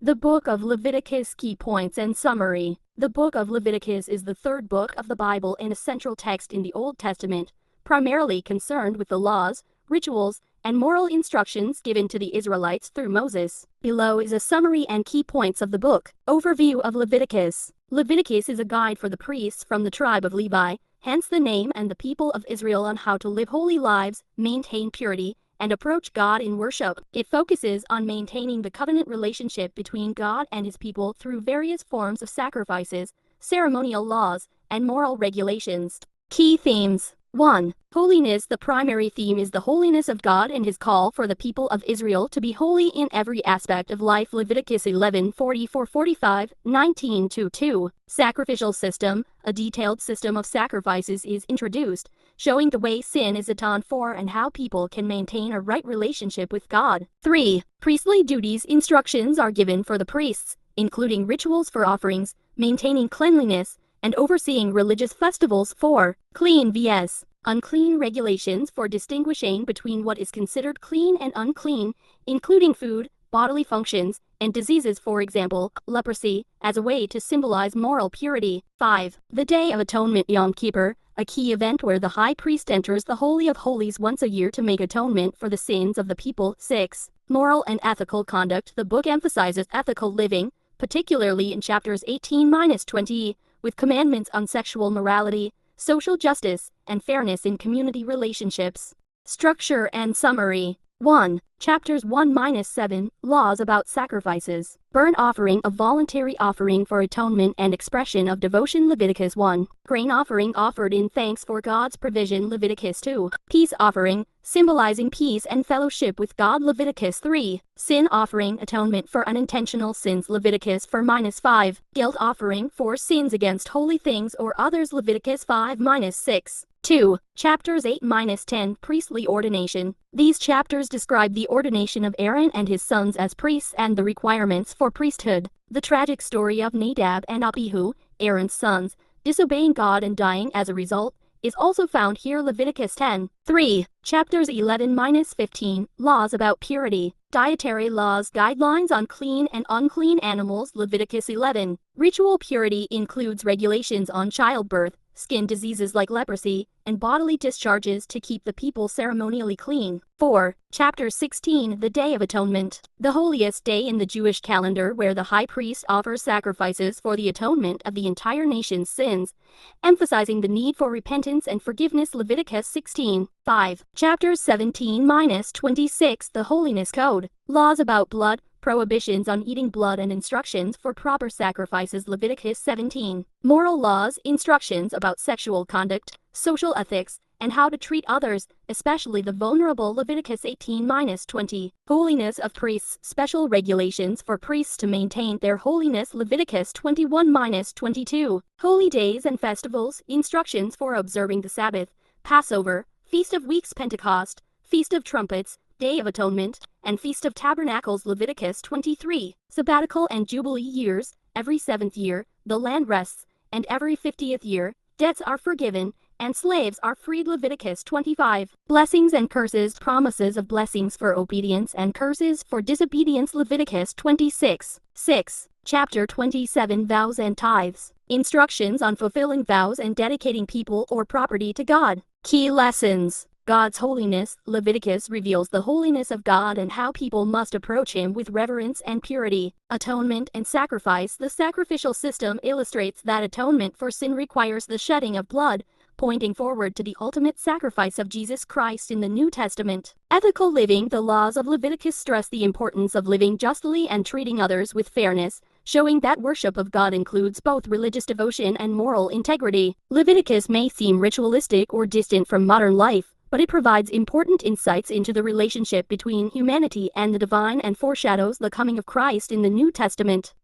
The Book of Leviticus. Key points and summary. The Book of Leviticus is the third book of the Bible and a central text in the Old Testament, primarily concerned with the laws, rituals, and moral instructions given to the Israelites through Moses. Below is a summary and key points of the book. Overview of Leviticus. Leviticus is a guide for the priests from the tribe of Levi, hence the name, and the people of Israel on how to live holy lives, maintain purity, and approach God in worship. It focuses on maintaining the covenant relationship between God and his people through various forms of sacrifices, ceremonial laws, and moral regulations. Key themes. 1. Holiness. The primary theme is the holiness of God and his call for the people of Israel to be holy in every aspect of life. Leviticus 11:44-45, 19-2. Sacrificial system. A detailed system of sacrifices is introduced, showing the way sin is atoned for and how people can maintain a right relationship with God. 3. Priestly duties. Instructions are given for the priests, including rituals for offerings, maintaining cleanliness, and overseeing religious festivals. 4. Clean vs. unclean. Regulations for distinguishing between what is considered clean and unclean, including food, bodily functions, and diseases, for example, leprosy, as a way to symbolize moral purity. 5. The Day of Atonement. Yom Kippur, a key event where the high priest enters the Holy of Holies once a year to make atonement for the sins of the people. 6. Moral and ethical conduct. The book emphasizes ethical living, particularly in chapters 18-20, with commandments on sexual morality, social justice, and fairness in community relationships. Structure and summary. 1. Chapters 1-7, Laws about sacrifices. Burnt offering, a voluntary offering for atonement and expression of devotion. Leviticus 1. Grain offering offered in thanks for God's provision. Leviticus 2. Peace offering, symbolizing peace and fellowship with God. Leviticus 3. Sin offering, atonement for unintentional sins. Leviticus 4-5. Guilt offering for sins against holy things or others. Leviticus 5-6. 2. Chapters 8-10, Priestly ordination. These chapters describe the ordination of Aaron and his sons as priests and the requirements for priesthood. The tragic story of Nadab and Abihu, Aaron's sons, disobeying God and dying as a result, is also found here. Leviticus 10. 3. Chapters 11-15, Laws about purity. Dietary laws, guidelines on clean and unclean animals. Leviticus 11. Ritual purity includes regulations on childbirth, skin diseases like leprosy, and bodily discharges to keep the people ceremonially clean. 4. Chapter 16, The Day of Atonement. The holiest day in the Jewish calendar, where the high priest offers sacrifices for the atonement of the entire nation's sins, emphasizing the need for repentance and forgiveness. Leviticus 16. 5. Chapters 17-26, The Holiness Code. Laws about blood, prohibitions on eating blood, and instructions for proper sacrifices. Leviticus 17. Moral laws, instructions about sexual conduct, social ethics, and how to treat others, especially the vulnerable. Leviticus 18-20. Holiness of priests, special regulations for priests to maintain their holiness. Leviticus 21-22. Holy days and festivals, instructions for observing the Sabbath, Passover, Feast of Weeks, Pentecost, Feast of Trumpets, Day of Atonement, and Feast of Tabernacles. Leviticus 23. Sabbatical and Jubilee years. Every 7th year, the land rests, and every 50th year, debts are forgiven, and slaves are freed. Leviticus 25. Blessings and curses, promises of blessings for obedience and curses for disobedience. Leviticus 26. 6. Chapter 27, Vows and Tithes. Instructions on fulfilling vows and dedicating people or property to God. Key lessons. God's holiness. Leviticus reveals the holiness of God and how people must approach him with reverence and purity. Atonement and sacrifice. The sacrificial system illustrates that atonement for sin requires the shedding of blood, pointing forward to the ultimate sacrifice of Jesus Christ in the New Testament. Ethical living. The laws of Leviticus stress the importance of living justly and treating others with fairness, showing that worship of God includes both religious devotion and moral integrity. Leviticus may seem ritualistic or distant from modern life, but it provides important insights into the relationship between humanity and the divine and foreshadows the coming of Christ in the New Testament.